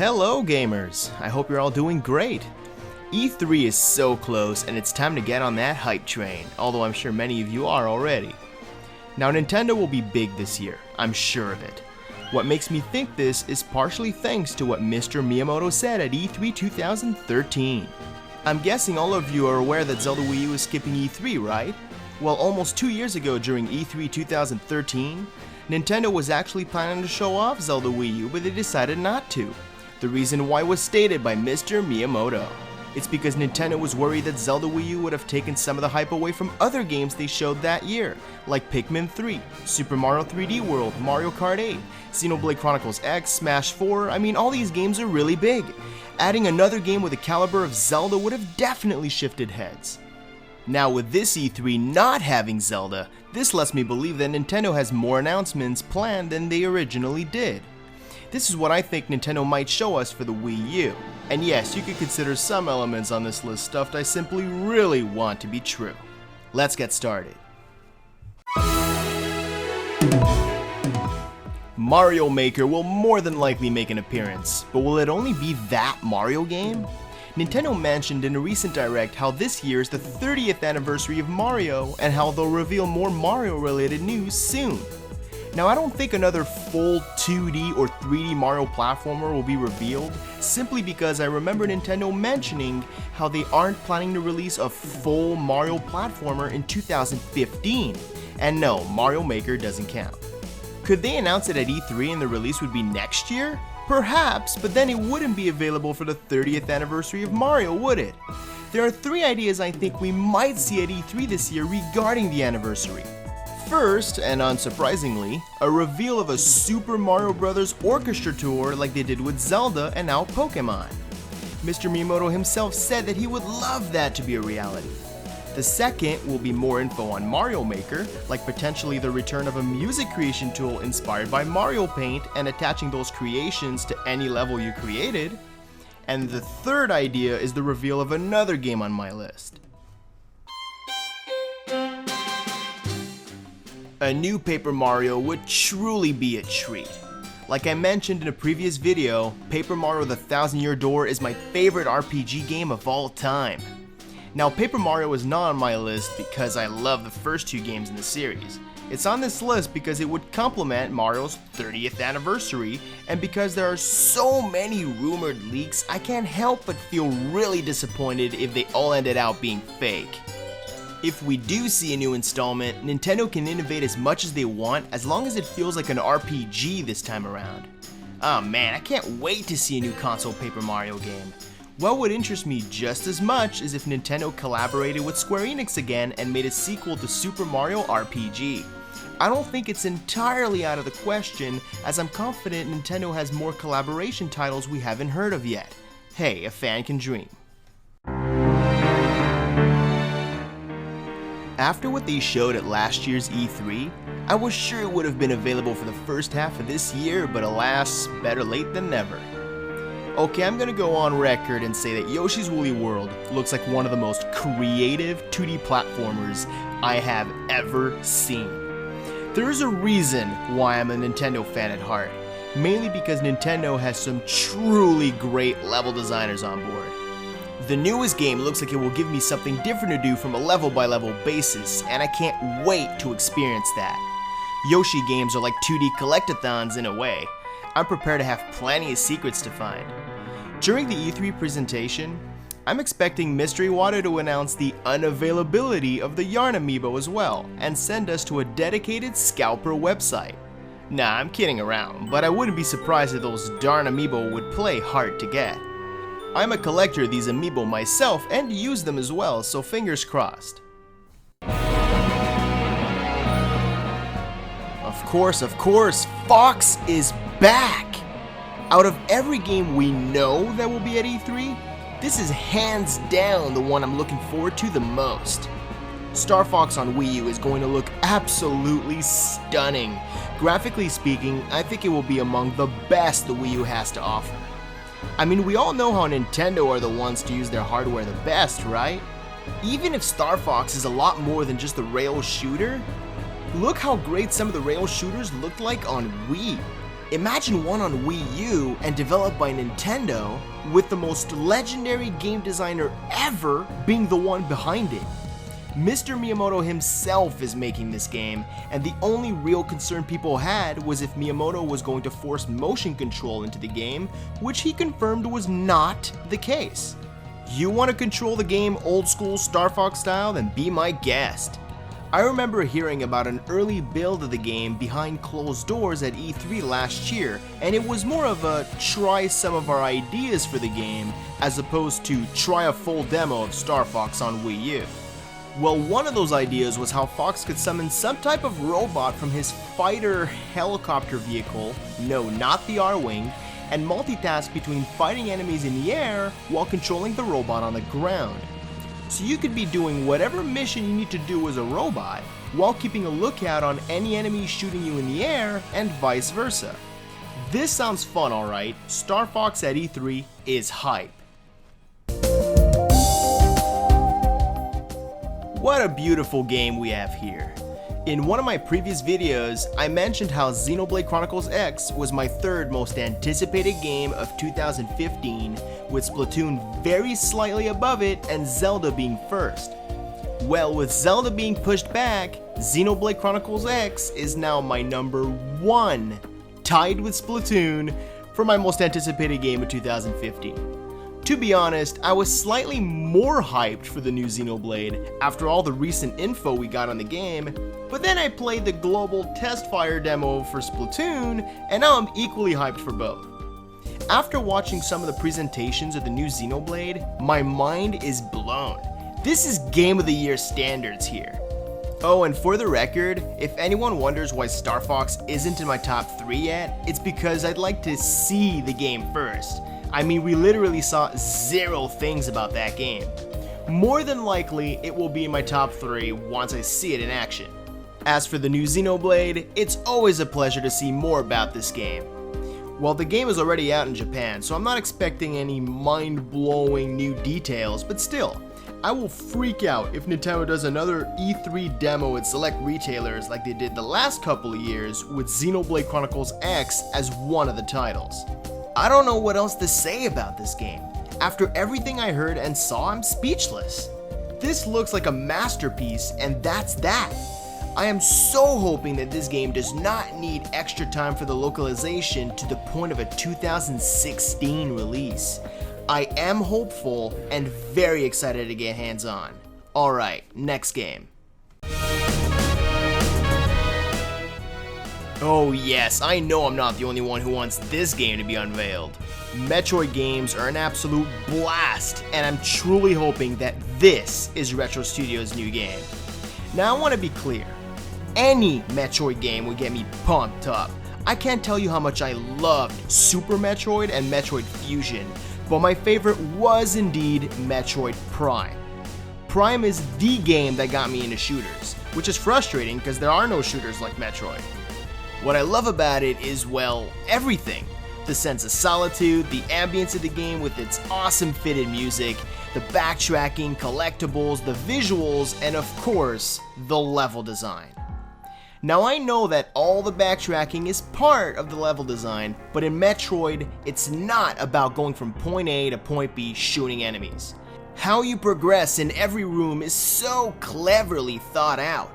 Hello gamers, I hope you're all doing great. E3 is so close and it's time to get on that hype train, although I'm sure many of you are already. Now Nintendo will be big this year, I'm sure of it. What makes me think this is partially thanks to what Mr. Miyamoto said at E3 2013. I'm guessing all of you are aware that Zelda Wii U is skipping E3, right? Well, almost 2 years ago during E3 2013, Nintendo was actually planning to show off Zelda Wii U, but they decided not to. The reason why was stated by Mr. Miyamoto. It's because Nintendo was worried that Zelda Wii U would have taken some of the hype away from other games they showed that year, like Pikmin 3, Super Mario 3D World, Mario Kart 8, Xenoblade Chronicles X, Smash 4, I mean all these games are really big. Adding another game with the caliber of Zelda would have definitely shifted heads. Now with this E3 not having Zelda, this lets me believe that Nintendo has more announcements planned than they originally did. This is what I think Nintendo might show us for the Wii U. And yes, you could consider some elements on this list stuff I simply really want to be true. Let's get started. Mario Maker will more than likely make an appearance, but will it only be that Mario game? Nintendo mentioned in a recent direct how this year is the 30th anniversary of Mario and how they'll reveal more Mario related news soon. Now I don't think another full 2D or 3D Mario platformer will be revealed, simply because I remember Nintendo mentioning how they aren't planning to release a full Mario platformer in 2015. And no, Mario Maker doesn't count. Could they announce it at E3 and the release would be next year? Perhaps, but then it wouldn't be available for the 30th anniversary of Mario, would it? There are 3 ideas I think we might see at E3 this year regarding the anniversary. First, and unsurprisingly, a reveal of a Super Mario Bros. Orchestra tour like they did with Zelda and now Pokemon. Mr. Miyamoto himself said that he would love that to be a reality. The second will be more info on Mario Maker, like potentially the return of a music creation tool inspired by Mario Paint and attaching those creations to any level you created. And the third idea is the reveal of another game on my list. A new Paper Mario would truly be a treat. Like I mentioned in a previous video, Paper Mario The Thousand Year Door is my favorite RPG game of all time. Now Paper Mario is not on my list because I love the first 2 games in the series. It's on this list because it would complement Mario's 30th anniversary, and because there are so many rumored leaks, I can't help but feel really disappointed if they all ended out being fake. If we do see a new installment, Nintendo can innovate as much as they want as long as it feels like an RPG this time around. Oh man, I can't wait to see a new console Paper Mario game. What would interest me just as much is if Nintendo collaborated with Square Enix again and made a sequel to Super Mario RPG. I don't think it's entirely out of the question, as I'm confident Nintendo has more collaboration titles we haven't heard of yet. Hey, a fan can dream. After what they showed at last year's E3, I was sure it would have been available for the first half of this year, but alas, better late than never. Okay, I'm gonna go on record and say that Yoshi's Woolly World looks like one of the most creative 2D platformers I have ever seen. There is a reason why I'm a Nintendo fan at heart, mainly because Nintendo has some truly great level designers on board. The newest game looks like it will give me something different to do from a level-by-level basis, and I can't wait to experience that. Yoshi games are like 2D collectathons in a way. I'm prepared to have plenty of secrets to find. During the E3 presentation, I'm expecting Mystery Water to announce the unavailability of the Yarn amiibo as well, and send us to a dedicated scalper website. Nah, I'm kidding around, but I wouldn't be surprised if those darn amiibo would play hard to get. I'm a collector of these amiibo myself and use them as well, so fingers crossed. Of course, Fox is back! Out of every game we know that will be at E3, this is hands down the one I'm looking forward to the most. Star Fox on Wii U is going to look absolutely stunning. Graphically speaking, I think it will be among the best the Wii U has to offer. I mean, we all know how Nintendo are the ones to use their hardware the best, right? Even if Star Fox is a lot more than just a rail shooter, look how great some of the rail shooters looked like on Wii. Imagine one on Wii U and developed by Nintendo, with the most legendary game designer ever being the one behind it. Mr. Miyamoto himself is making this game, and the only real concern people had was if Miyamoto was going to force motion control into the game, which he confirmed was not the case. You want to control the game old school Star Fox style? Then be my guest. I remember hearing about an early build of the game behind closed doors at E3 last year, and it was more of a try some of our ideas for the game as opposed to try a full demo of Star Fox on Wii U. Well, one of those ideas was how Fox could summon some type of robot from his fighter helicopter vehicle, no, not the R-Wing, and multitask between fighting enemies in the air while controlling the robot on the ground. So you could be doing whatever mission you need to do as a robot, while keeping a lookout on any enemies shooting you in the air, and vice versa. This sounds fun, alright. Star Fox at E3 is hype. What a beautiful game we have here. In one of my previous videos, I mentioned how Xenoblade Chronicles X was my third most anticipated game of 2015, with Splatoon very slightly above it and Zelda being first. Well, with Zelda being pushed back, Xenoblade Chronicles X is now my number 1, tied with Splatoon, for my most anticipated game of 2015. To be honest, I was slightly more hyped for the new Xenoblade after all the recent info we got on the game, but then I played the global test fire demo for Splatoon, and now I'm equally hyped for both. After watching some of the presentations of the new Xenoblade, my mind is blown. This is Game of the Year standards here. Oh, and for the record, if anyone wonders why Star Fox isn't in my top 3 yet, it's because I'd like to see the game first. I mean, we literally saw 0 things about that game. More than likely, it will be in my top 3 once I see it in action. As for the new Xenoblade, it's always a pleasure to see more about this game. Well, the game is already out in Japan, so I'm not expecting any mind-blowing new details, but still, I will freak out if Nintendo does another E3 demo at select retailers like they did the last couple of years with Xenoblade Chronicles X as one of the titles. I don't know what else to say about this game. After everything I heard and saw, I'm speechless. This looks like a masterpiece, and that's that. I am so hoping that this game does not need extra time for the localization to the point of a 2016 release. I am hopeful and very excited to get hands on. Alright, next game. Oh yes, I know I'm not the only one who wants this game to be unveiled. Metroid games are an absolute blast, and I'm truly hoping that this is Retro Studios' new game. Now I want to be clear, any Metroid game would get me pumped up. I can't tell you how much I loved Super Metroid and Metroid Fusion, but my favorite was indeed Metroid Prime. Prime is the game that got me into shooters, which is frustrating because there are no shooters like Metroid. What I love about it is, well, everything. The sense of solitude, the ambience of the game with its awesome fitted music, the backtracking, collectibles, the visuals, and of course, the level design. Now I know that all the backtracking is part of the level design, but in Metroid, it's not about going from point A to point B shooting enemies. How you progress in every room is so cleverly thought out.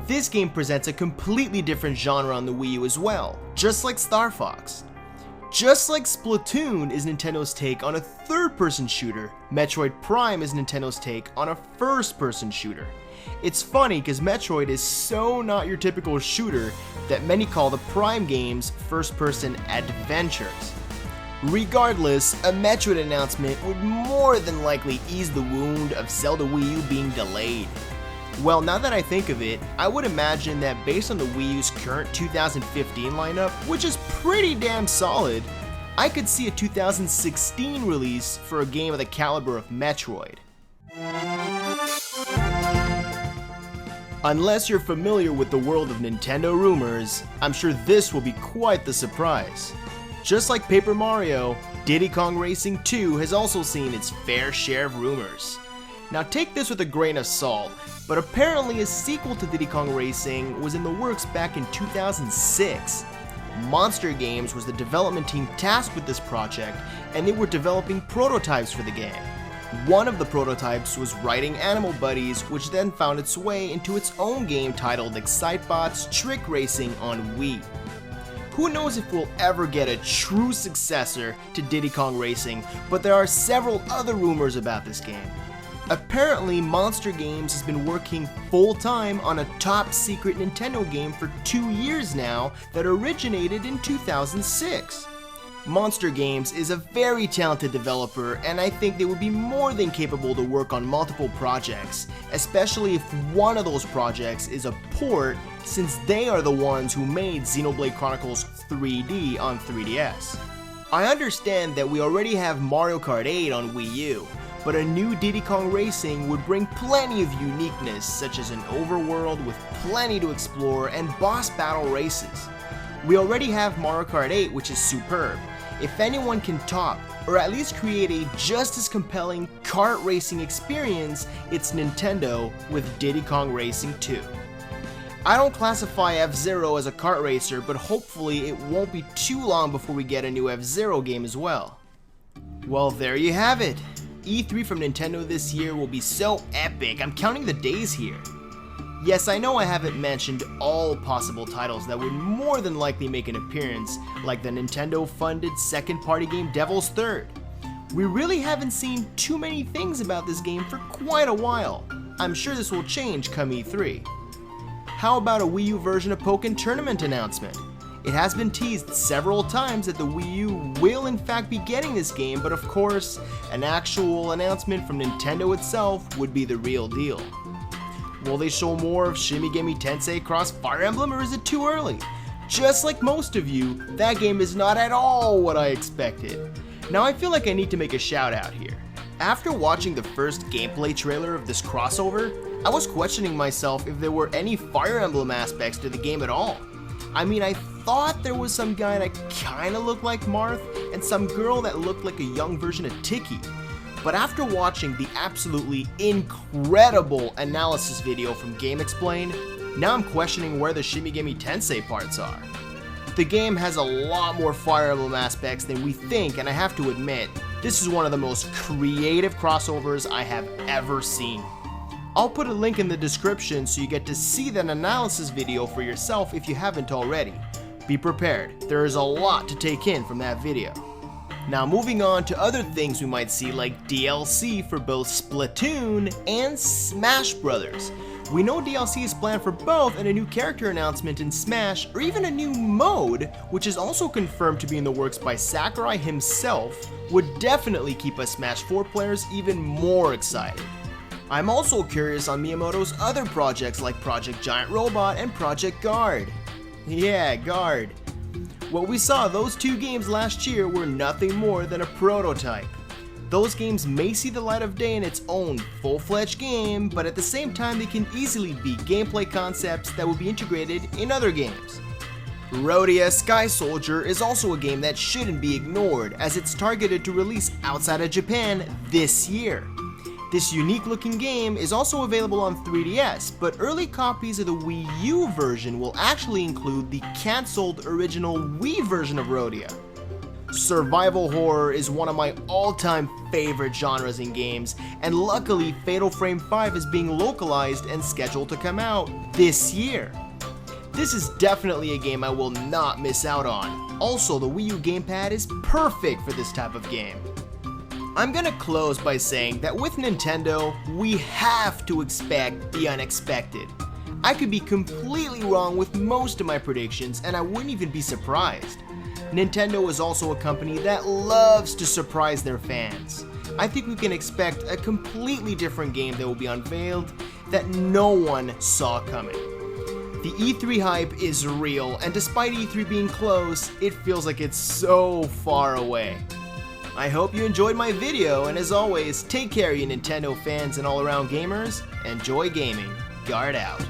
This game presents a completely different genre on the Wii U as well, just like Star Fox. Just like Splatoon is Nintendo's take on a third-person shooter, Metroid Prime is Nintendo's take on a first-person shooter. It's funny because Metroid is so not your typical shooter that many call the Prime games first-person adventures. Regardless, a Metroid announcement would more than likely ease the wound of Zelda Wii U being delayed. Well, now that I think of it, I would imagine that based on the Wii U's current 2015 lineup, which is pretty damn solid, I could see a 2016 release for a game of the caliber of Metroid. Unless you're familiar with the world of Nintendo rumors, I'm sure this will be quite the surprise. Just like Paper Mario, Diddy Kong Racing 2 has also seen its fair share of rumors. Now take this with a grain of salt, but apparently a sequel to Diddy Kong Racing was in the works back in 2006. Monster Games was the development team tasked with this project, and they were developing prototypes for the game. One of the prototypes was Writing Animal Buddies, which then found its way into its own game titled Excitebot's Trick Racing on Wii. Who knows if we'll ever get a true successor to Diddy Kong Racing, but there are several other rumors about this game. Apparently, Monster Games has been working full-time on a top-secret Nintendo game for 2 years now that originated in 2006. Monster Games is a very talented developer, and I think they would be more than capable to work on multiple projects, especially if one of those projects is a port, since they are the ones who made Xenoblade Chronicles 3D on 3DS. I understand that we already have Mario Kart 8 on Wii U, but a new Diddy Kong Racing would bring plenty of uniqueness, such as an overworld with plenty to explore and boss battle races. We already have Mario Kart 8, which is superb. If anyone can top, or at least create a just as compelling kart racing experience, it's Nintendo with Diddy Kong Racing 2. I don't classify F-Zero as a kart racer, but hopefully it won't be too long before we get a new F-Zero game as well. Well, there you have it. E3 from Nintendo this year will be so epic, I'm counting the days here. Yes, I know I haven't mentioned all possible titles that would more than likely make an appearance, like the Nintendo-funded second-party game Devil's Third. We really haven't seen too many things about this game for quite a while. I'm sure this will change come E3. How about a Wii U version of Pokken Tournament announcement? It has been teased several times that the Wii U will in fact be getting this game, but of course, an actual announcement from Nintendo itself would be the real deal. Will they show more of Shin Megami Tensei Cross Fire Emblem, or is it too early? Just like most of you, that game is not at all what I expected. Now I feel like I need to make a shout out here. After watching the first gameplay trailer of this crossover, I was questioning myself if there were any Fire Emblem aspects to the game at all. I mean, I thought there was some guy that kinda looked like Marth, and some girl that looked like a young version of Tiki. But after watching the absolutely incredible analysis video from GameXplain, now I'm questioning where the Shin Megami Tensei parts are. The game has a lot more Fire Emblem aspects than we think, and I have to admit, this is one of the most creative crossovers I have ever seen. I'll put a link in the description so you get to see that analysis video for yourself if you haven't already. Be prepared, there is a lot to take in from that video. Now moving on to other things we might see, like DLC for both Splatoon and Smash Bros. We know DLC is planned for both, and a new character announcement in Smash, or even a new mode, which is also confirmed to be in the works by Sakurai himself, would definitely keep us Smash 4 players even more excited. I'm also curious on Miyamoto's other projects like Project Giant Robot and Project Guard. Yeah, Guard. What we saw those two games last year were nothing more than a prototype. Those games may see the light of day in its own full-fledged game, but at the same time they can easily be gameplay concepts that will be integrated in other games. Rhodia Sky Soldier is also a game that shouldn't be ignored, as it's targeted to release outside of Japan this year. This unique looking game is also available on 3DS, but early copies of the Wii U version will actually include the cancelled original Wii version of Rhodia. Survival horror is one of my all-time favorite genres in games, and luckily Fatal Frame 5 is being localized and scheduled to come out this year. This is definitely a game I will not miss out on. Also, the Wii U gamepad is perfect for this type of game. I'm gonna close by saying that with Nintendo, we have to expect the unexpected. I could be completely wrong with most of my predictions, and I wouldn't even be surprised. Nintendo is also a company that loves to surprise their fans. I think we can expect a completely different game that will be unveiled that no one saw coming. The E3 hype is real, and despite E3 being close, it feels like it's so far away. I hope you enjoyed my video, and as always, take care you Nintendo fans and all around gamers. Enjoy gaming. Guard out.